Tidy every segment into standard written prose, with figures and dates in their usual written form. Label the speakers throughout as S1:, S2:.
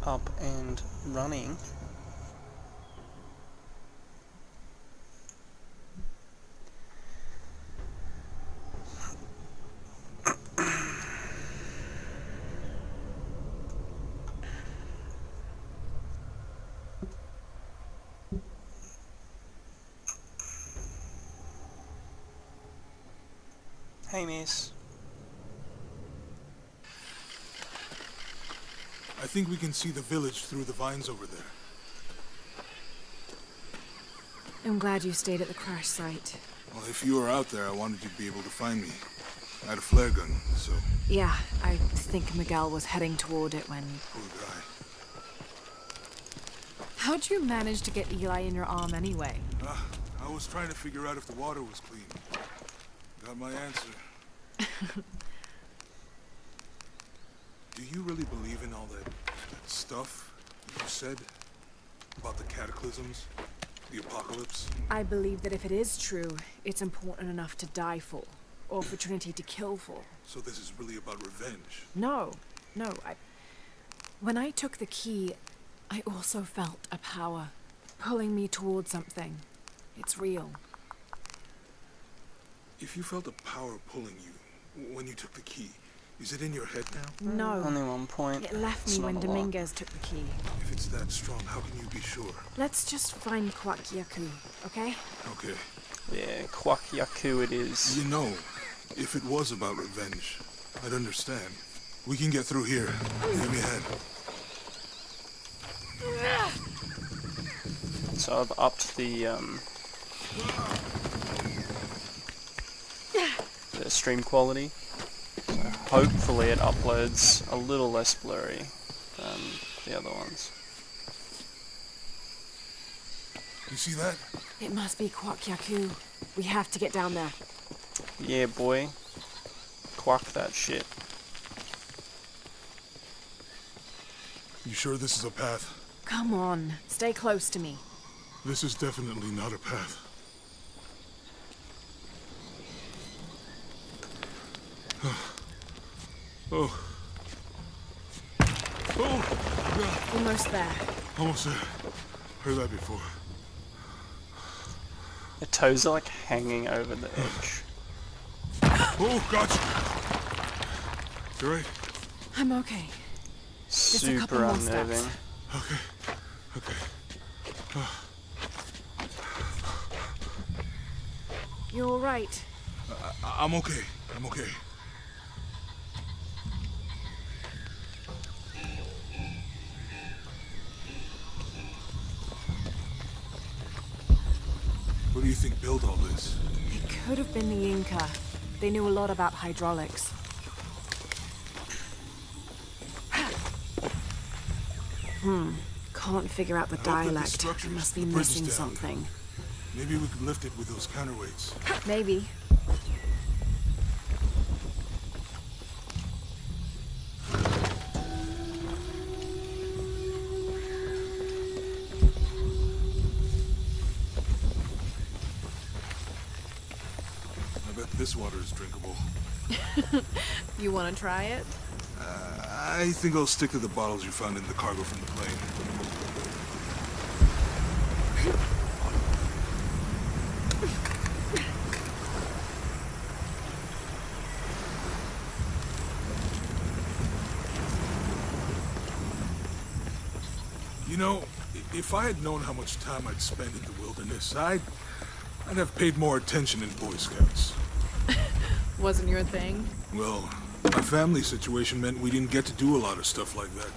S1: up and running. Hey, miss.
S2: I think we can see the village through the vines over there.
S3: I'm glad you stayed at the crash site.
S2: Well, if you were out there, I wanted you to be able to find me. I had a flare gun, so...
S3: Yeah, I think Miguel was heading toward it when...
S2: Poor guy.
S3: How'd you manage to get Eli in your arm anyway?
S2: I was trying to figure out if the water was clean. Got my answer. Do you really believe in all that stuff you said? About the cataclysms? The apocalypse?
S3: I believe that if it is true, it's important enough to die for. Or for Trinity to kill for.
S2: So this is really about revenge?
S3: No. When I took the key, I also felt a power pulling me towards something. It's real.
S2: If you felt a power pulling you when you took the key, is it in your head now?
S3: No.
S1: Only 1 point.
S3: It left me when Dominguez took the key.
S2: If it's that strong, how can you be sure?
S3: Let's just find Kwakyaku, okay?
S2: Okay.
S1: Yeah, Kwakyaku it is.
S2: You know, if it was about revenge, I'd understand. We can get through here. Give me a hand.
S1: So I've upped the stream quality. So hopefully it uploads a little less blurry than the other ones.
S2: You see that?
S3: It must be Kwakyaku. We have to get down there.
S1: Yeah, boy. Quack that shit.
S2: You sure this is a path?
S3: Come on, stay close to me.
S2: This is definitely not a path. Oh. Oh! God.
S3: Almost there.
S2: Almost there. Heard that before.
S1: The toes are like hanging over the edge.
S2: Oh, gotcha! You right?
S3: I'm okay. Just a couple
S1: Super
S3: more
S1: unnerving.
S3: steps.
S2: Okay.
S3: You're all right.
S2: I'm okay. What do you think built all this?
S3: It could have been the Inca. They knew a lot about hydraulics. Can't figure out the dialect. I must be missing something.
S2: Maybe we could lift it with those counterweights.
S3: Maybe.
S2: I bet this water is drinkable.
S3: You want to try it?
S2: I think I'll stick to the bottles you found in the cargo from the plane. You know, if I had known how much time I'd spend in the wilderness, I'd have paid more attention in Boy Scouts.
S3: Wasn't your thing?
S2: Well, my family situation meant we didn't get to do a lot of stuff like that.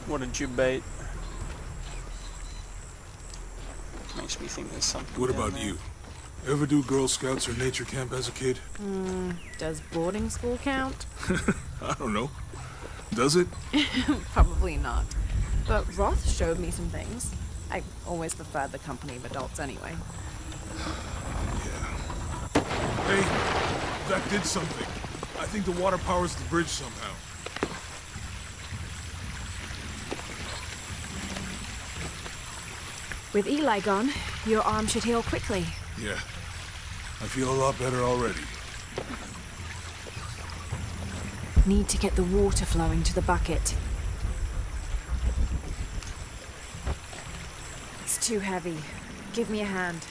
S1: What a debate. Makes me think there's something.
S2: What
S1: down
S2: about
S1: there.
S2: you? Ever do Girl Scouts or nature camp as a kid?
S3: Does boarding school count?
S2: I don't know. Does it?
S3: Probably not. But Roth showed me some things. I always preferred the company of adults anyway.
S2: Yeah. Hey, that did something. I think the water powers the bridge somehow.
S3: With Eli gone, your arm should heal quickly.
S2: Yeah. I feel a lot better already.
S3: Need to get the water flowing to the bucket. It's too heavy. Give me a hand.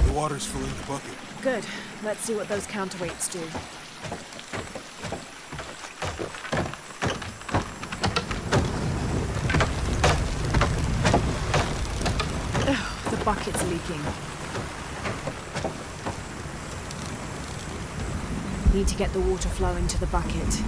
S2: The water's filling the bucket.
S3: Good. Let's see what those counterweights do. Ugh, the bucket's leaking. Need to get the water flowing to the bucket.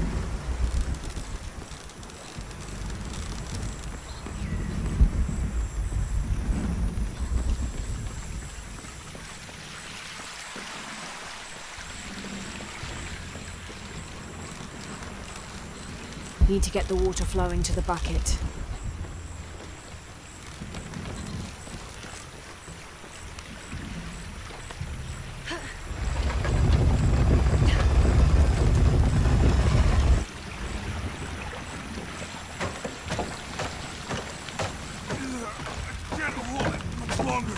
S3: Need to get the water flowing to the bucket.
S2: I can't hold it much longer.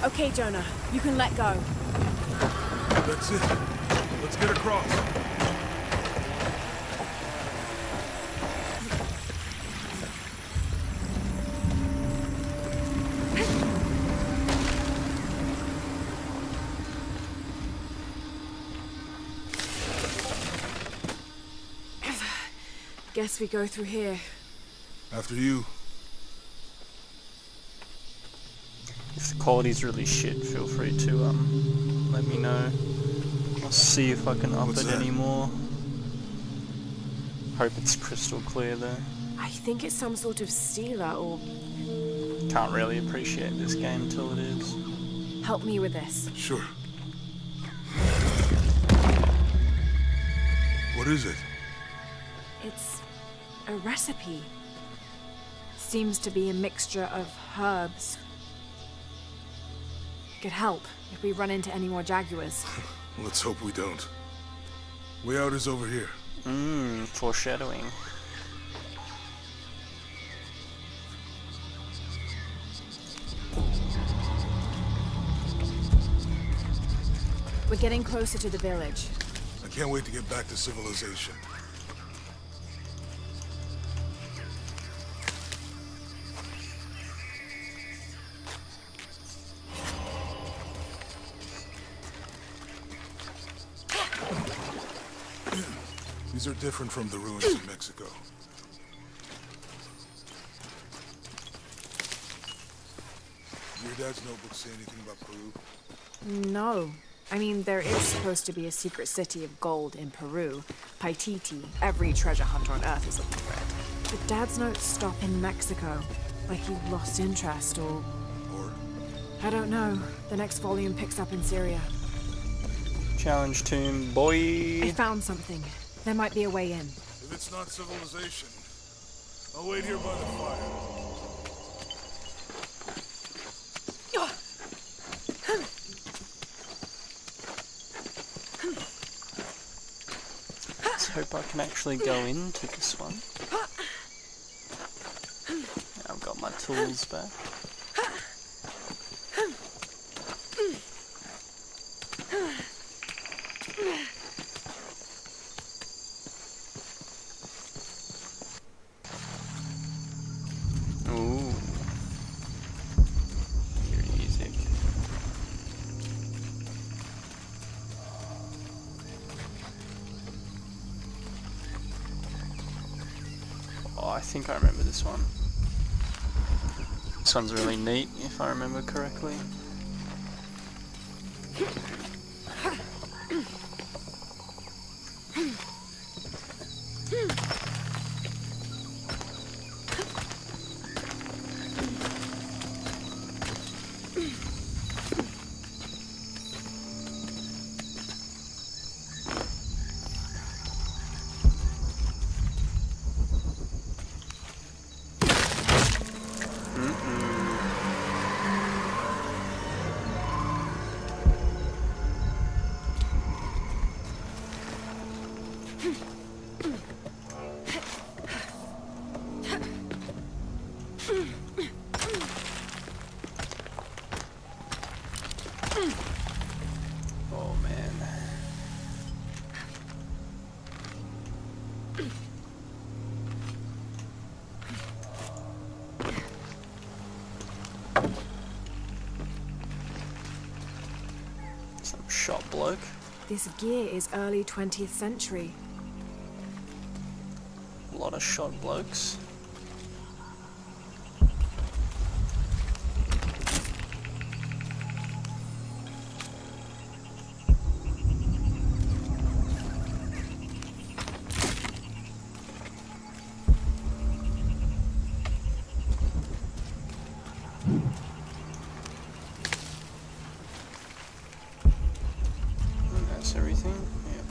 S3: Okay, Jonah, you can let go.
S2: That's it. Let's get across.
S3: Guess we go through here.
S2: After you.
S1: If the quality's really shit, feel free to let me know. I'll see if I can up
S2: What's
S1: it
S2: that?
S1: anymore. Hope it's crystal clear though.
S3: I think it's some sort of sealer or...
S1: Can't really appreciate this game till it is.
S3: Help me with this.
S2: Sure. What is it?
S3: It's a recipe. Seems to be a mixture of herbs. Could help if we run into any more jaguars.
S2: Let's hope we don't. Way out is over here.
S1: Foreshadowing.
S3: We're getting closer to the village.
S2: I can't wait to get back to civilization. These are different from the ruins in Mexico. Do your dad's notebook say anything about Peru?
S3: No. I mean, there is supposed to be a secret city of gold in Peru. Paititi. Every treasure hunter on Earth is looking for it. But Dad's notes stop in Mexico. Like he lost interest or...
S2: Or?
S3: I don't know. The next volume picks up in Syria.
S1: Challenge tomb, boy.
S3: I found something. There might be a way in.
S2: If it's not civilization, I'll wait here by the fire.
S1: Let's hope I can actually go into this one. I've got my tools back. Ooh. Eerie music. Oh, I think I remember this one. This one's really neat, if I remember correctly. Oh man. Some shot bloke.
S3: This gear is early 20th century.
S1: A lot of shot blokes. And that's everything. Yep.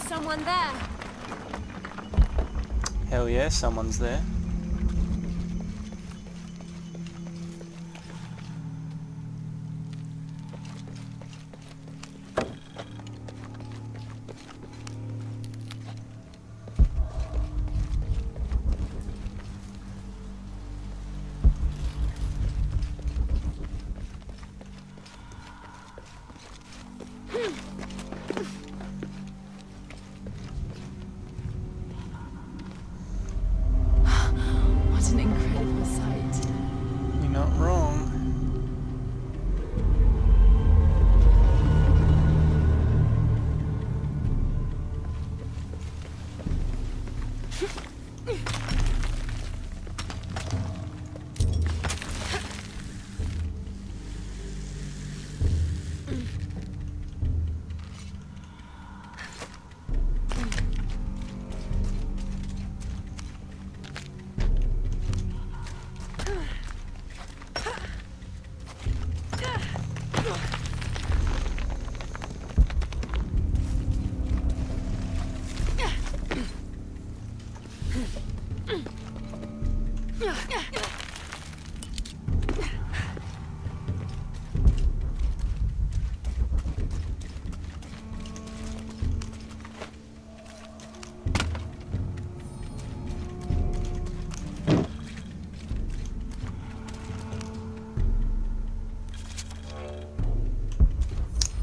S4: Someone there.
S1: Hell yeah, someone's there.
S3: What an incredible sight.
S1: You're not wrong.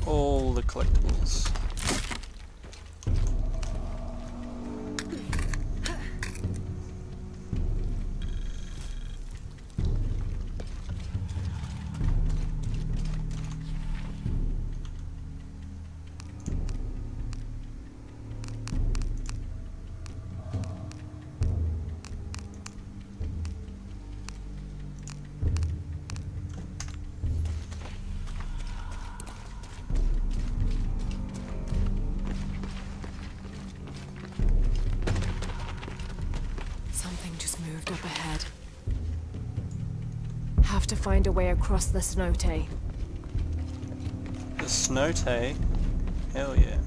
S1: All the collectibles.
S3: Something just moved up ahead. Have to find a way across the Cenote.
S1: The Cenote? Hell yeah.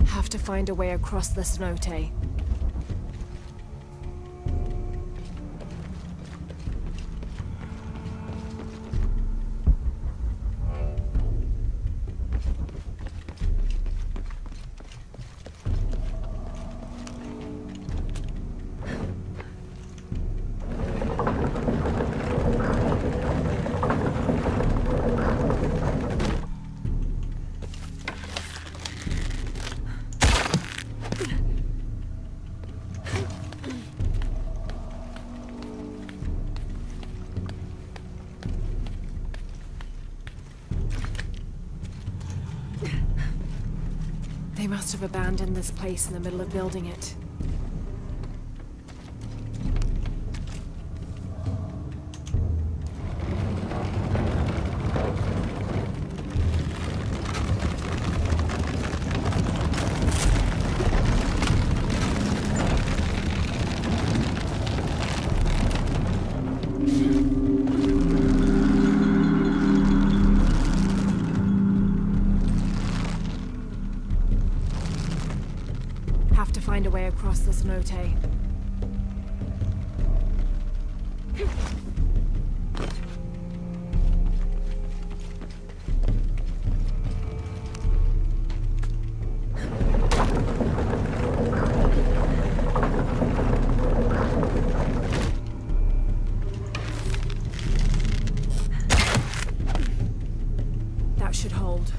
S3: Have to find a way across the Cenote. must have abandoned this place in the middle of building it. Have to find a way across this note. That should hold.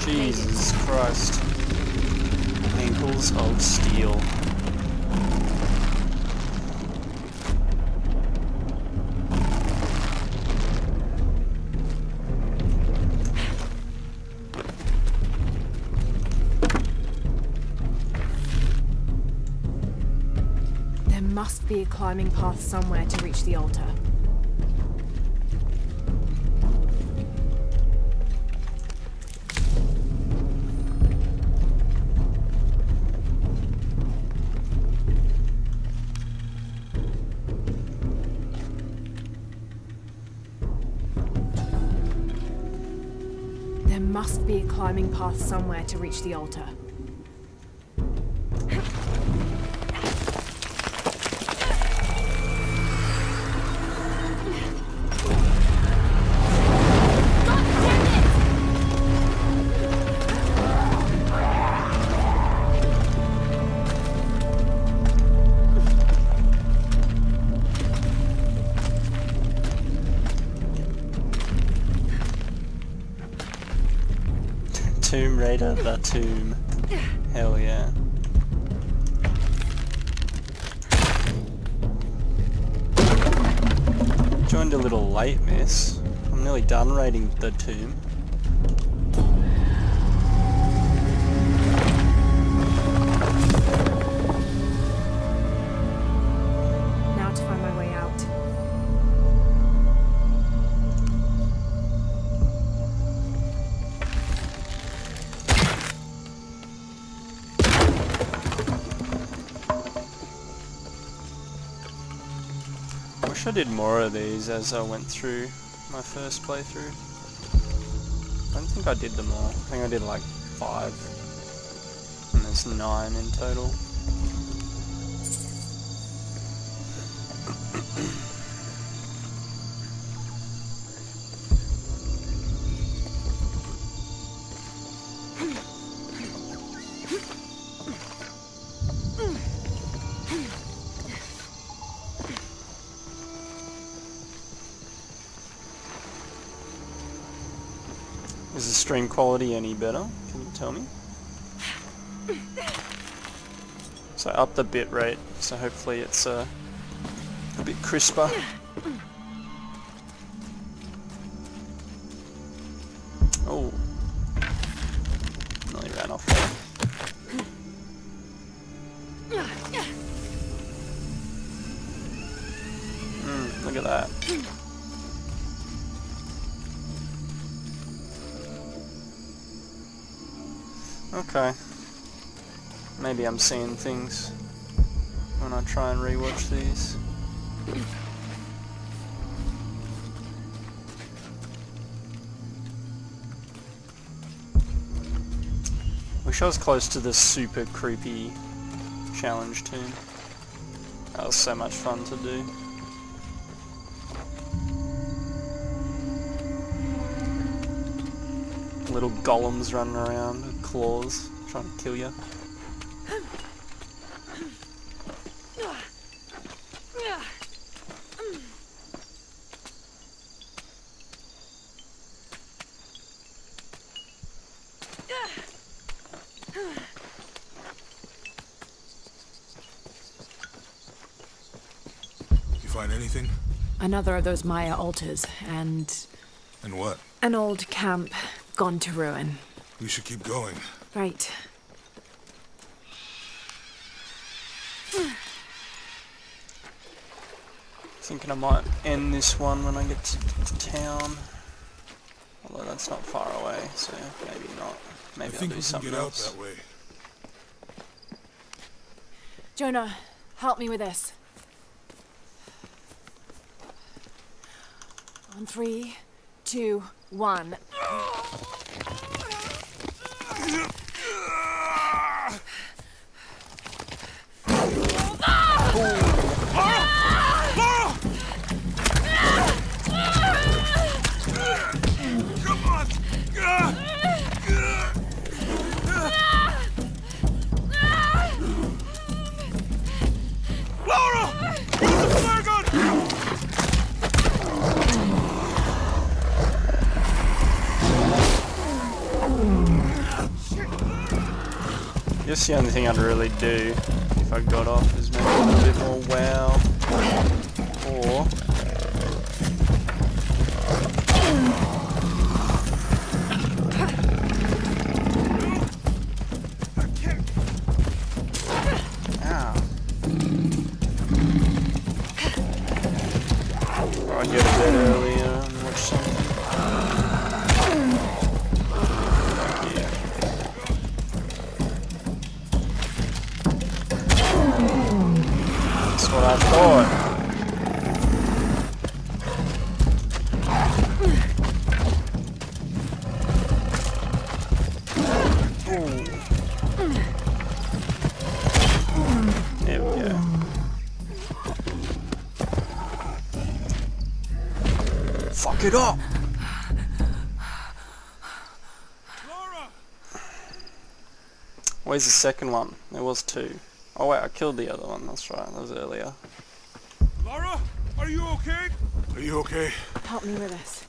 S1: Jesus Christ. Ankles of steel.
S3: There must be a climbing path somewhere to reach the altar. There must be a climbing path somewhere to reach the altar.
S1: Tomb Raider, the tomb. Hell yeah. Joined a little late, miss. I'm nearly done raiding the tomb.
S3: Now to find my way out.
S1: I wish I did more of these as I went through my first playthrough. I don't think I did them all. I think I did like 5. And there's 9 in total. Is the stream quality any better? Can you tell me? So I upped the bit rate, so hopefully it's a bit crisper. Oh, nearly ran off there. Look at that. Okay. Maybe I'm seeing things when I try and rewatch these. Wish I was close to this super creepy challenge tomb. That was so much fun to do. Little golems running around with claws, trying to kill you.
S2: find anything?
S3: Another of those Maya altars, and
S2: And what?
S3: an old camp gone to ruin.
S2: We should keep going.
S3: Right.
S1: Thinking I might end this one when I get to town. Although that's not far away, so maybe not.
S2: I
S1: Maybe I'll
S2: think
S1: do
S2: we can
S1: something
S2: get out
S1: else.
S2: that way.
S3: Jonah, help me with this. On 3, 2, 1.
S2: Come on! Laura! Use the flare gun!
S1: Guess the only thing I'd really do if I got off is maybe a little bit more WoW. Or or I'd go to bed earlier and watch something. Yeah. That's what I thought. There we go. Fuck it up!
S2: Laura!
S1: Where's the second one? There was 2. Oh wait, I killed the other one, that's right, that was earlier.
S2: Laura, are you okay? Are you okay?
S3: Help me with this.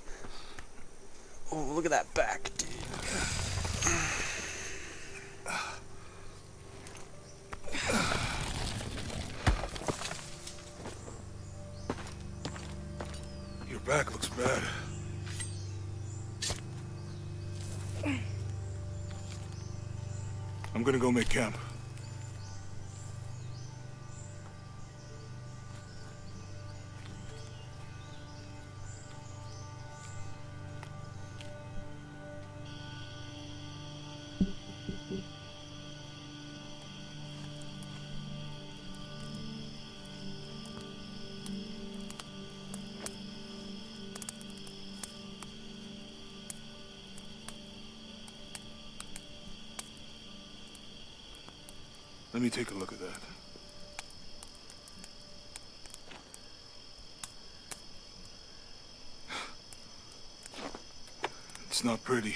S1: Oh, look at that back, dude.
S2: Your back looks bad. I'm gonna go make camp. Let me take a look at that. It's not pretty.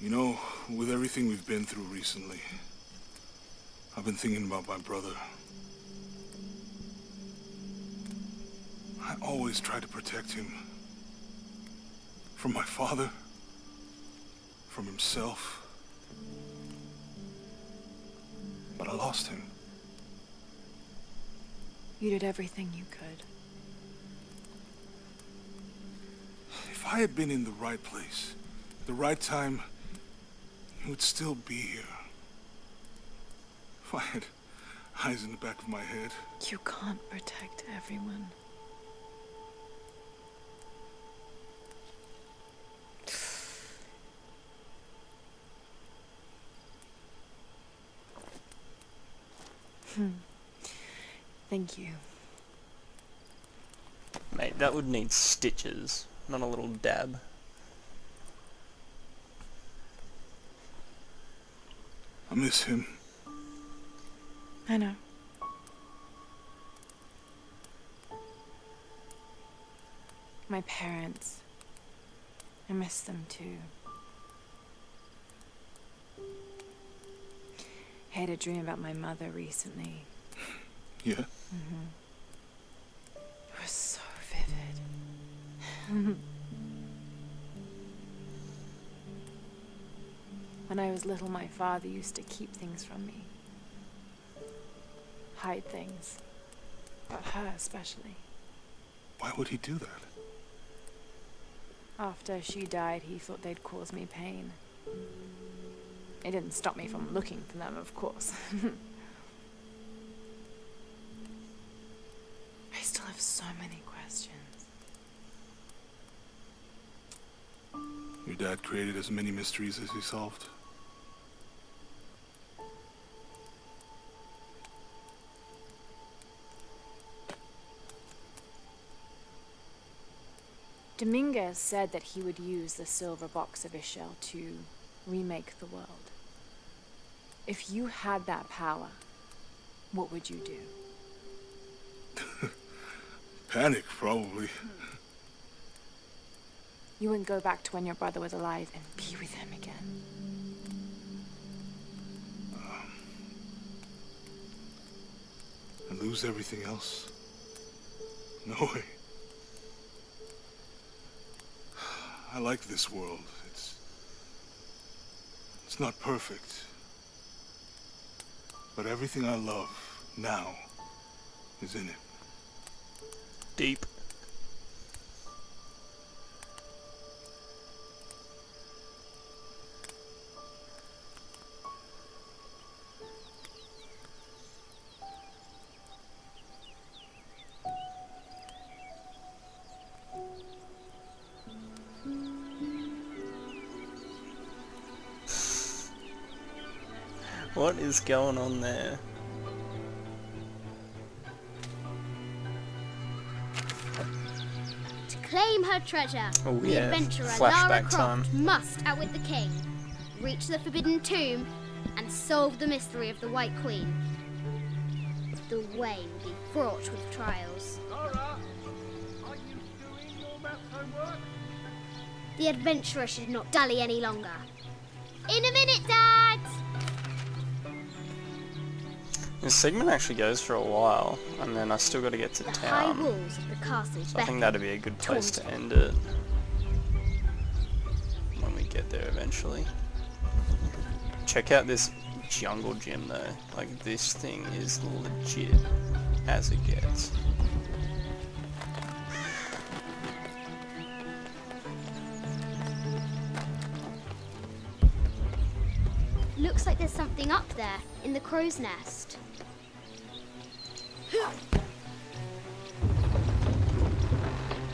S2: You know, with everything we've been through recently, I've been thinking about my brother. I always try to protect him. From my father. From himself. But I lost him.
S3: You did everything you could.
S2: If I had been in the right place, the right time, he would still be here. If I had eyes in the back of my head.
S3: You can't protect everyone. Thank you.
S1: Mate, that would need stitches, not a little dab.
S2: I miss him.
S3: I know. My parents. I miss them too. I had a dream about my mother recently.
S2: Yeah?
S3: It was so vivid. When I was little, my father used to keep things from me. Hide things. About her, especially.
S2: Why would he do that?
S3: After she died, he thought they'd cause me pain. It didn't stop me from looking for them, of course. I still have so many questions.
S2: Your dad created as many mysteries as he solved.
S3: Dominguez said that he would use the silver box of Ishel to remake the world. If you had that power, what would you do?
S2: Panic, probably.
S3: You wouldn't go back to when your brother was alive and be with him again.
S2: And lose everything else? No way. I like this world. It's not perfect. But everything I love now is in it.
S1: Deep. What is going on there?
S4: To claim her treasure,
S1: Oh,
S4: the
S1: yeah,
S4: adventurer
S1: flashback
S4: Lara Croft
S1: time.
S4: must outwit the king, reach the Forbidden Tomb, and solve the mystery of the White Queen. The way will be fraught with trials.
S5: Lara, are you doing your math homework?
S4: The adventurer should not dally any longer. In a minute, Dad!
S1: This segment actually goes for a while, and then I still got to get to
S4: The high
S1: town.
S4: walls of the castle
S1: So I think
S4: beckon.
S1: that'd be a good place to end it. When we get there eventually. Check out this jungle gym though. Like, this thing is legit as it gets.
S4: Looks like there's something up there in the crow's nest.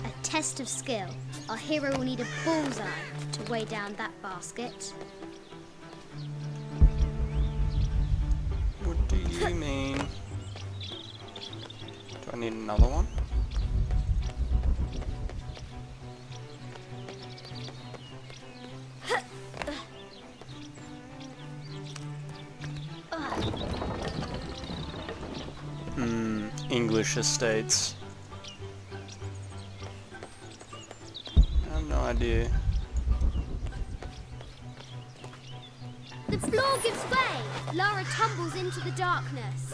S4: A test of skill. Our hero will need a bullseye to weigh down that basket.
S1: What do you mean? Do I need another one? English estates. I have no idea.
S4: The floor gives way. Lara tumbles into the darkness.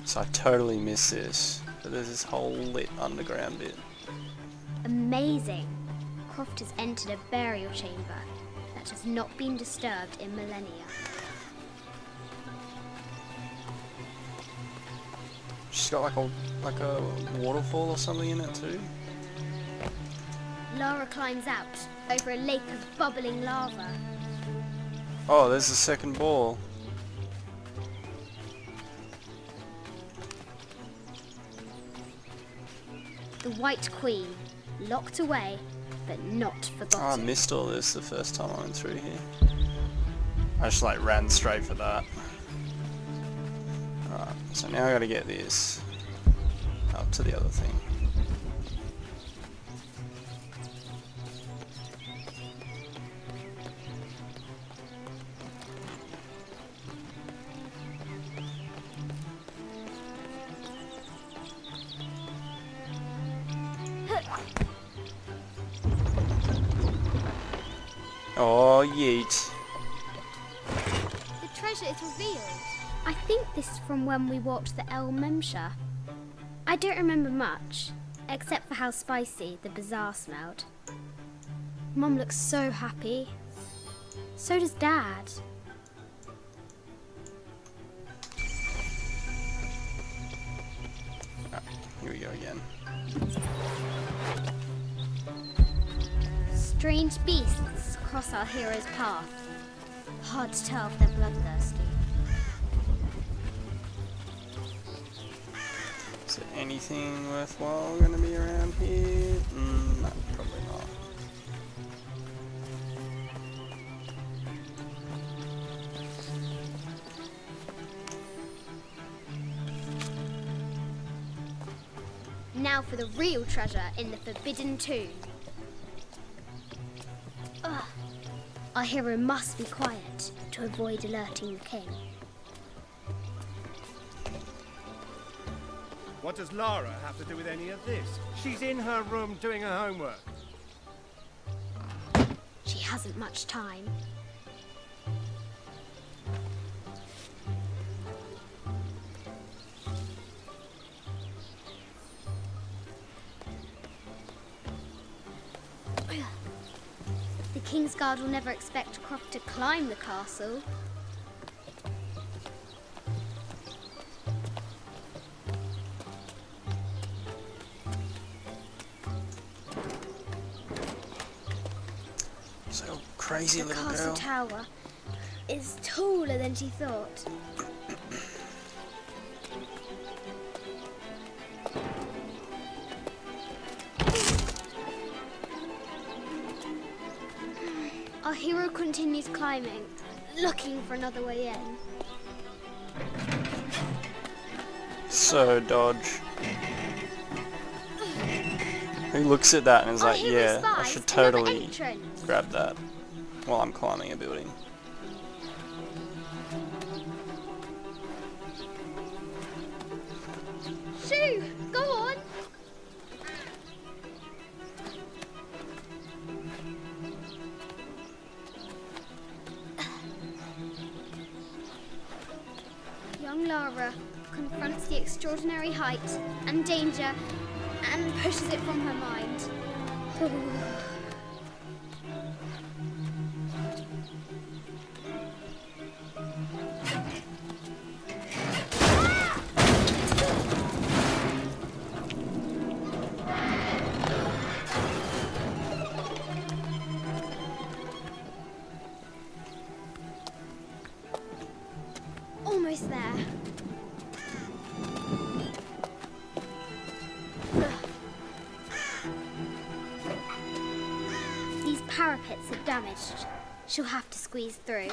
S1: So I totally miss this. But there's this whole lit underground bit.
S4: Amazing. Croft has entered a burial chamber that has not been disturbed in millennia.
S1: She's got like a waterfall or something in it too.
S4: Lara climbs out over a lake of bubbling lava.
S1: Oh, there's the second ball.
S4: The White Queen, locked away, but not
S1: Oh, I
S4: forgotten.
S1: missed all this the first time I went through here. I just like ran straight for that. Alright, so now I gotta get this up to the other thing. Oh, yeet.
S4: The treasure is revealed. I think this is from when we walked the El Memsha. I don't remember much, except for how spicy the bazaar smelled. Mum looks so happy. So does Dad.
S1: Here we go again.
S4: Strange beasts cross our hero's path. Hard to tell if they're bloodthirsty.
S1: Is there anything worthwhile going to be around here? No, probably not.
S4: Now for the real treasure in the Forbidden Tomb. Ugh. Our hero must be quiet to avoid alerting the king.
S5: What does Lara have to do with any of this? She's in her room doing her homework.
S4: She hasn't much time. The King's Guard will never expect Croft to climb the castle.
S1: So crazy
S4: The
S1: little
S4: castle
S1: girl.
S4: tower is taller than she thought. Our hero continues climbing, looking for another way in.
S1: So dodge. Who looks at that and is
S4: Our
S1: like,
S4: hero
S1: yeah, I
S4: spies
S1: should
S4: another
S1: totally
S4: entrance.
S1: grab that while I'm climbing a building.
S4: Shoo! Go on! Young Lara confronts the extraordinary height and danger and pushes it from her mind. Almost there. These parapets are damaged. She'll have to squeeze through.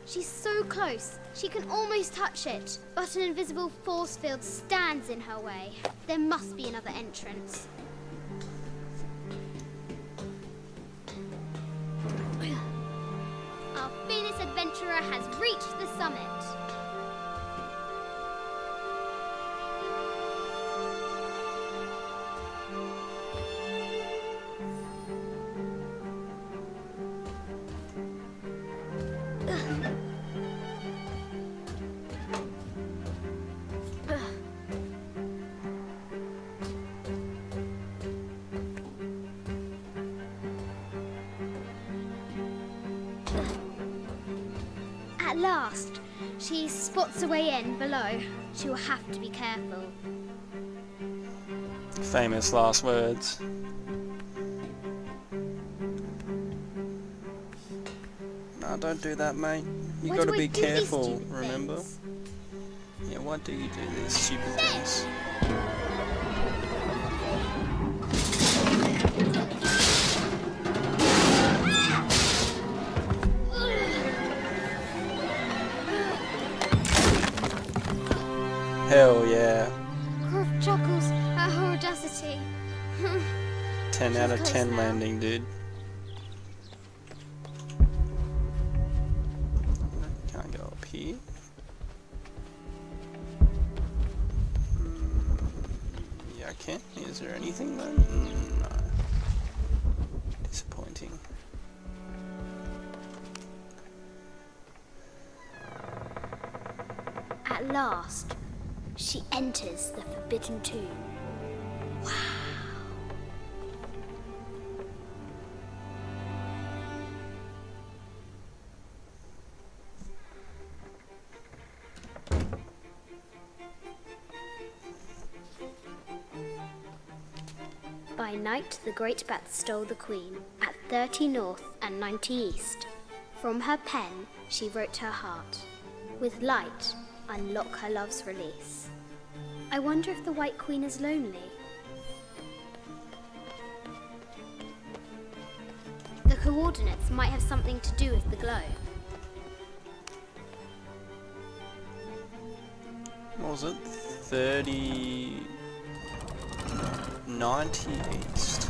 S4: She's so close, she can almost touch it, but an invisible force field stands in her way. There must be another entrance. Our fearless adventurer has reached the summit. At last, she spots a way in below. She will have to be careful.
S1: Famous last words. No, don't do that, mate. You
S4: Why
S1: gotta
S4: do I
S1: be
S4: do these
S1: careful,
S4: stupid
S1: remember?
S4: things?
S1: Yeah, why do you do these stupid things? Hell yeah.
S4: Croft chuckles at her audacity.
S1: 10 out of
S4: She's
S1: 10
S4: close now.
S1: landing, dude. Can't go up here. Yeah, I can. Is there anything though? No. Disappointing.
S4: At last, she enters the Forbidden Tomb. Wow. By night, the great bat stole the queen at 30 north and 90 east. From her pen, she wrote her heart. With light, unlock her love's release. I wonder if the White Queen is lonely. The coordinates might have something to do with the glow.
S1: What was it? 30... 90 east.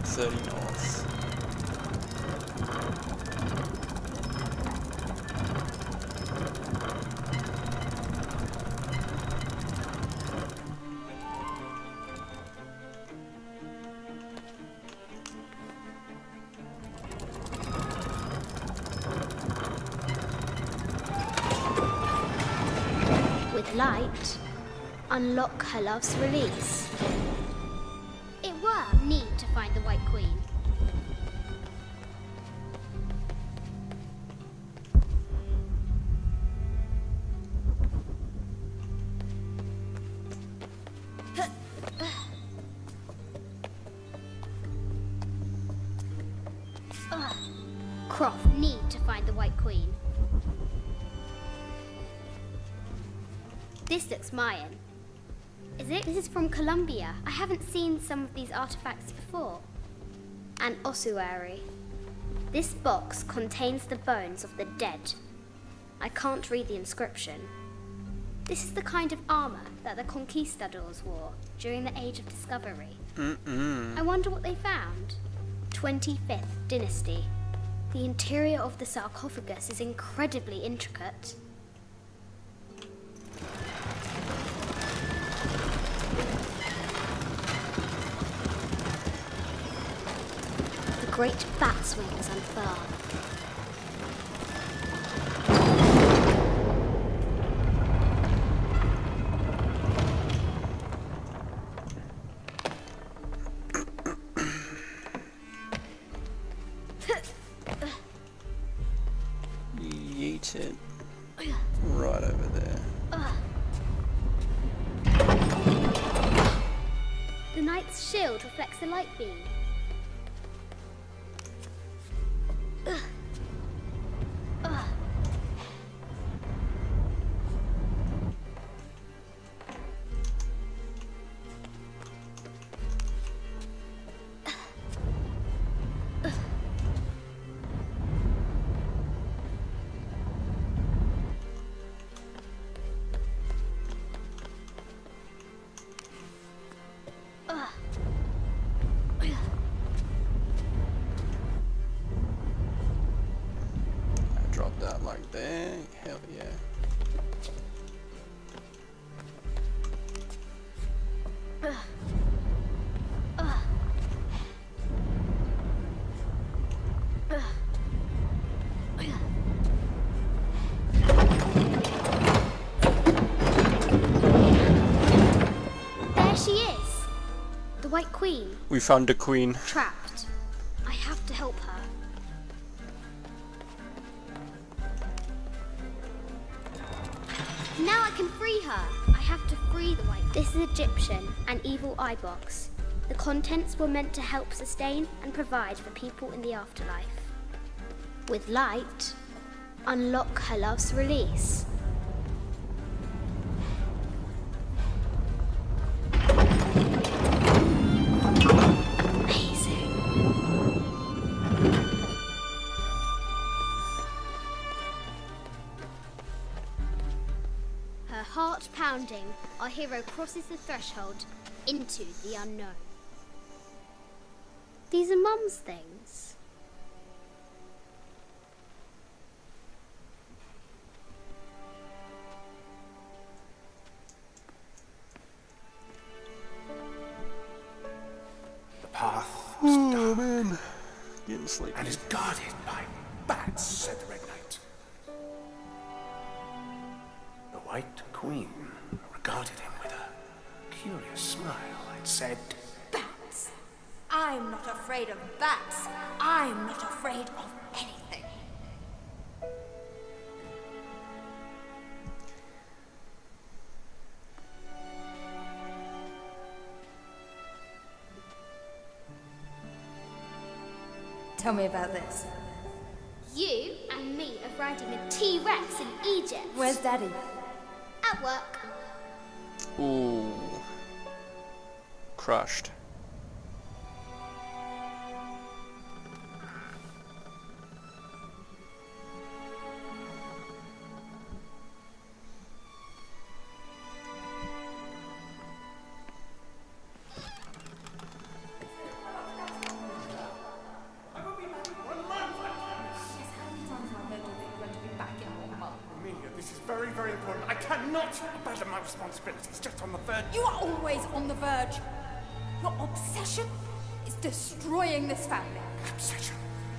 S1: 30 north.
S4: With light, unlock her love's release. It were need to find the White Queen. Croft need to find the White Queen. This looks Mayan. Is it? This is from Colombia. I haven't seen some of these artifacts before. An ossuary. This box contains the bones of the dead. I can't read the inscription. This is the kind of armor that the conquistadors wore during the Age of Discovery. I wonder what they found. 25th Dynasty. The interior of the sarcophagus is incredibly intricate. The great bat's wings unfurl.
S1: Yeet it right over there.
S4: The knight's shield reflects the light beam.
S1: Drop that like there. Hell yeah.
S4: There she is! The White Queen,
S1: We found the queen.
S4: trapped. I have to help her. Now I can free her. I have to free the White. This is Egyptian, an evil eye box. The contents were meant to help sustain and provide for people in the afterlife. With light, unlock her love's release. Amazing. Her heart pounding, our hero crosses the threshold into the unknown. These are Mum's things.
S2: The path was dark
S1: Oh man. Getting sleepy.
S2: and is guarded by bats, said the Red Knight. The
S6: White Queen regarded him with a curious smile and said,
S7: Bats! I'm not afraid of bats. I'm not afraid of anything. Tell me about this.
S4: You and me are riding a T-Rex in Egypt.
S7: Where's Daddy?
S4: At work.
S1: Ooh. Crushed.
S6: Amelia, this is very, very important. I cannot abandon my responsibilities just on the verge.
S7: You are always on the verge. Your obsession is destroying this family.
S6: Obsession.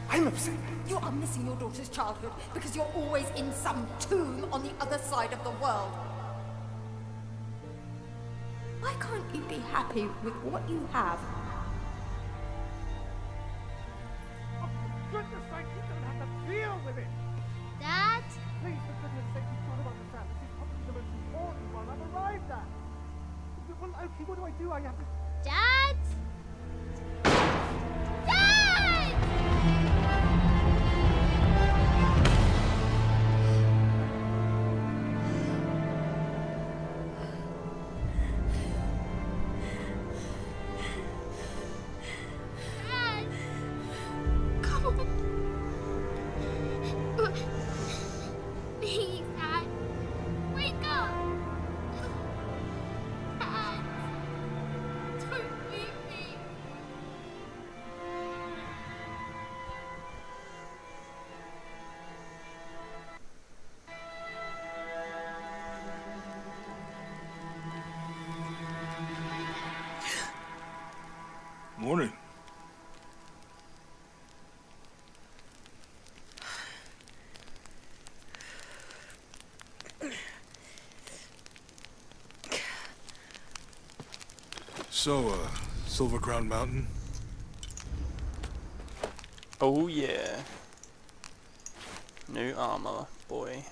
S6: I'm upset.
S7: You are missing your daughter's childhood because you're always in some tomb on the other side of the world. Why can't you be happy with what you have?
S5: Goodness sake, you don't have to deal with it!
S4: Dad?
S5: Please, for goodness sake, you try to understand. This is probably the most important one I've arrived at. Well, okay, what do I do? I have to...
S4: Dad? Dad! Dad! Come on. Please, Dad. Wake up. Dad. Don't leave me.
S2: Morning. So, Silver Crown Mountain?
S1: Oh yeah. New armor, boy.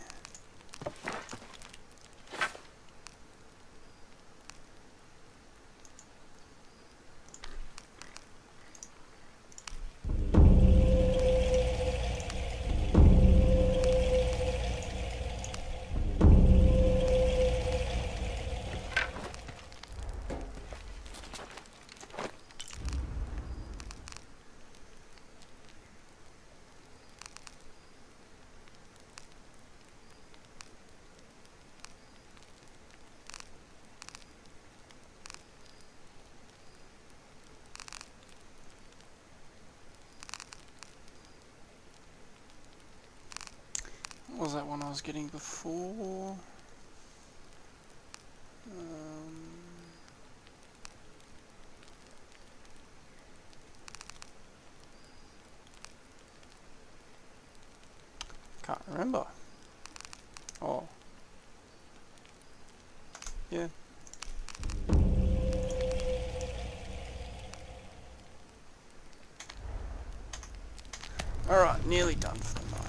S1: What was that one I was getting before? Can't remember. Oh. Yeah. Alright, nearly done for the night.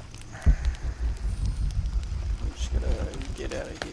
S1: I'm just gonna get out of here.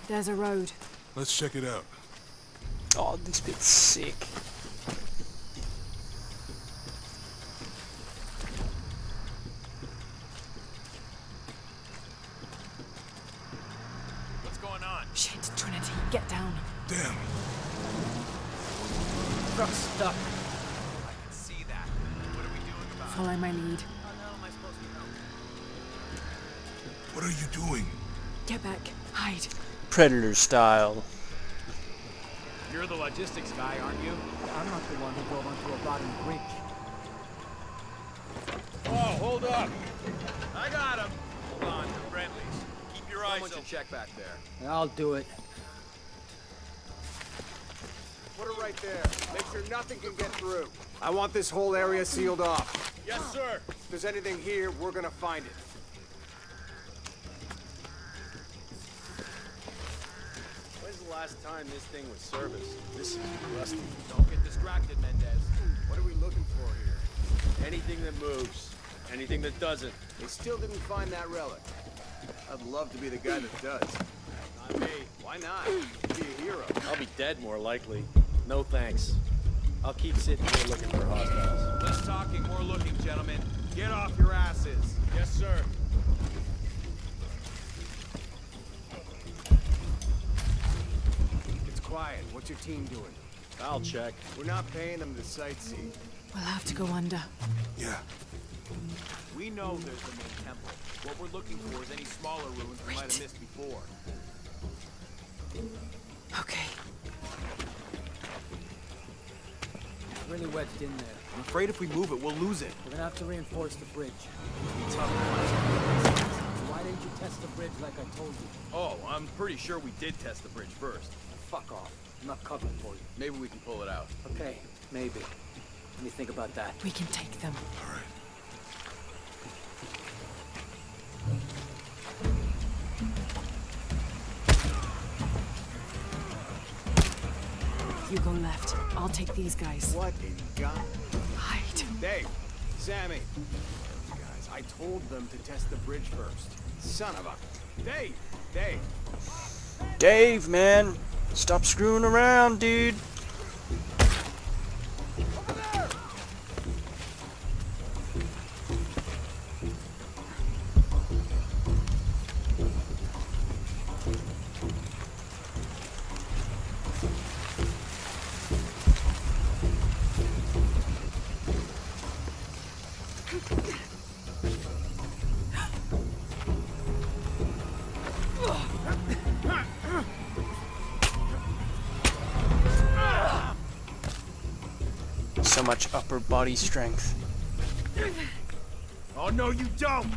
S3: There's a road.
S2: Let's check it out.
S1: Oh, this bit's sick.
S8: What's going on?
S3: Shit, Trinity, get down.
S2: Damn.
S8: Truck's stuck. I can see that. What are we doing about it?
S3: Follow my lead.
S8: How the hell am I supposed to know?
S2: What are you doing?
S3: Get back. Hide.
S1: Predator style.
S8: You're the logistics guy, aren't you?
S5: I'm not the one who drove onto a rotten bridge.
S8: Oh, hold up. I got him. Hold on, they're friendlies. Keep your eyes open. Check back there.
S5: I'll do it.
S9: Put it right there. Make sure nothing can get through. I want this whole area sealed off.
S8: Yes, sir.
S9: If there's anything here, we're gonna find it. When's the last time this thing was serviced? This is rusty.
S8: Don't get distracted, Mendez.
S9: What are we looking for here?
S10: Anything that moves. Anything that doesn't.
S9: They still didn't find that relic. I'd love to be the guy that does.
S10: Not me.
S9: Why not? Be a hero.
S10: I'll be dead more likely. No thanks. I'll keep sitting here looking for hostiles.
S8: Less talking, more looking, gentlemen. Get off your asses. Yes, sir.
S9: It's quiet. What's your team doing?
S10: I'll check.
S9: We're not paying them to sightsee.
S3: We'll have to go under.
S2: Yeah.
S8: We know there's the main temple. What we're looking for is any smaller ruins we might have missed before.
S3: Okay.
S5: It's really wedged in there.
S9: I'm afraid if we move it, we'll lose it.
S5: We're gonna have to reinforce the bridge.
S8: Tough.
S5: Why didn't you test the bridge like I told you?
S8: Oh, I'm pretty sure we did test the bridge first.
S5: Fuck off. I'm not covering for you.
S8: Maybe we can pull it out.
S5: Okay, maybe. Let me think about that.
S3: We can take them.
S2: All right.
S3: You go left. I'll take these guys.
S9: What in God?
S3: Hide.
S9: Dave, Sammy. Those guys, I told them to test the bridge first. Son of a... Dave! Dave!
S1: Dave, man. Stop screwing around, dude. So much upper body strength.
S8: Oh, no, you don't!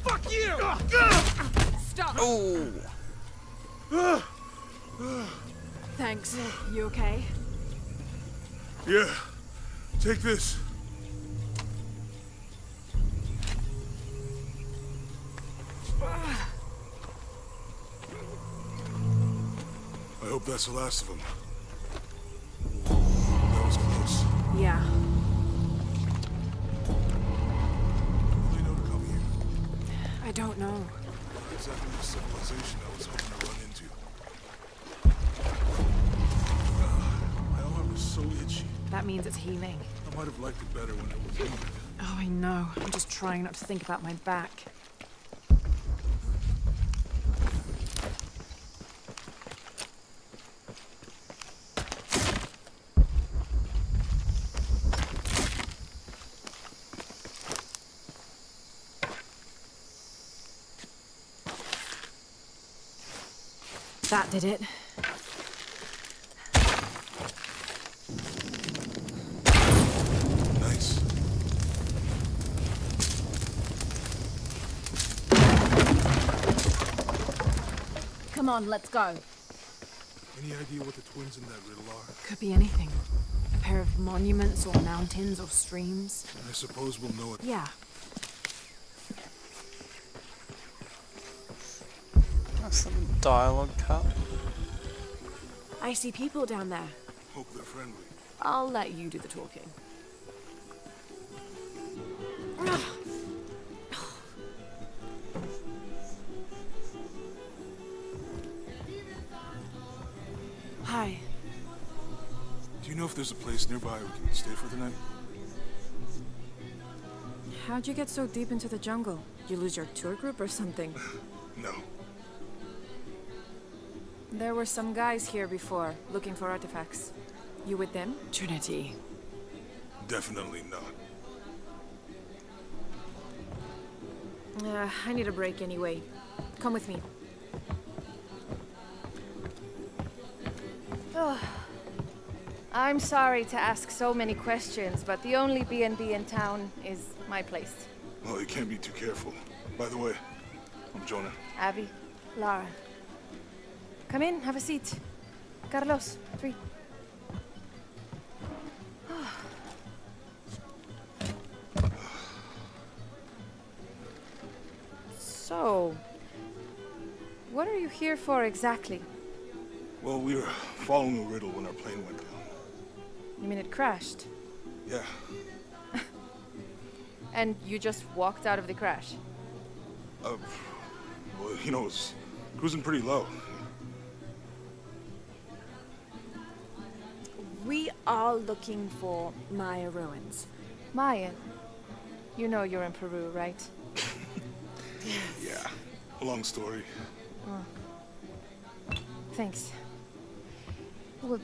S8: Fuck you!
S3: Stop!
S1: Oh!
S3: Thanks. You okay?
S2: Yeah. Take this. I hope that's the last of them. That was close.
S3: Yeah.
S2: How do they know to come here?
S3: I don't know.
S2: Not exactly the civilization I was hoping to run into. My arm is so itchy.
S3: That means it's healing.
S2: I might have liked it better when it was wounded.
S3: Oh, I know. I'm just trying not to think about my back. That did it.
S2: Nice.
S7: Come on, let's go.
S2: Any idea what the twins in that riddle are?
S3: Could be anything. A pair of monuments or mountains or streams.
S2: I suppose we'll know it.
S3: Yeah.
S1: That's the dialogue cut.
S3: I see people down there.
S2: Hope they're friendly.
S3: I'll let you do the talking.
S2: there's a place nearby we can stay for the night?
S3: How'd you get so deep into the jungle? You lose your tour group or something?
S2: No.
S3: There were some guys here before, looking for artifacts. You with them?
S11: Trinity.
S2: Definitely not.
S3: I need a break anyway. Come with me.
S12: Oh. I'm sorry to ask so many questions, but the only B&B in town is my place.
S2: Well, you can't be too careful. By the way, I'm Jonah.
S12: Abby.
S3: Lara.
S12: Come in, have a seat. Carlos, 3. So, what are you here for exactly?
S2: Well, we were following a riddle when our plane went down.
S12: You mean it crashed?
S2: Yeah.
S12: And you just walked out of the crash?
S2: Well, you know, it was cruising pretty low.
S3: We are looking for Maya ruins.
S12: Maya? You know you're in Peru, right?
S2: Yeah. Long story.
S12: Thanks. Well,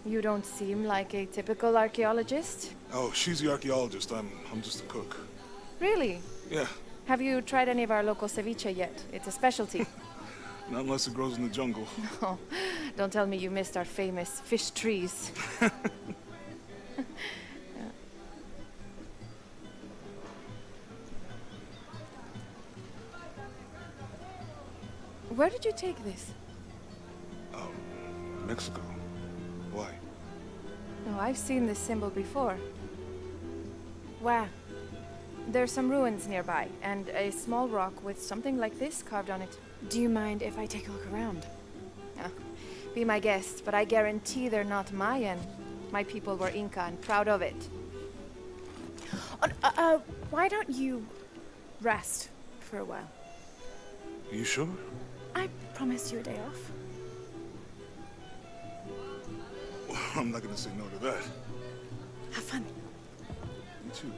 S12: you don't seem like a typical archaeologist.
S2: Oh, she's the archaeologist. I'm just a cook.
S12: Really?
S2: Yeah.
S12: Have you tried any of our local ceviche yet? It's a specialty.
S2: Not unless it grows in the jungle.
S12: Oh, don't tell me you missed our famous fish trees. Where did you take this?
S2: Mexico. Why?
S12: Oh, I've seen this symbol before.
S3: Where?
S12: There's some ruins nearby, and a small rock with something like this carved on it.
S3: Do you mind if I take a look around?
S12: Be my guest, but I guarantee they're not Mayan. My people were Inca and proud of it.
S3: Why don't you rest for a while?
S2: Are you sure?
S3: I promised you a day off.
S2: Well, I'm not gonna say no to that.
S3: Have fun.
S2: You too.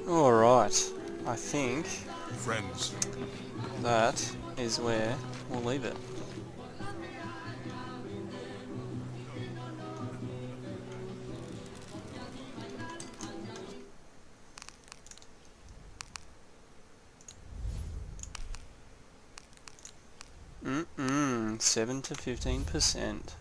S1: Alright, I think
S2: Friends.
S1: that is where we'll leave it. Mm-mm, 7 to 15%.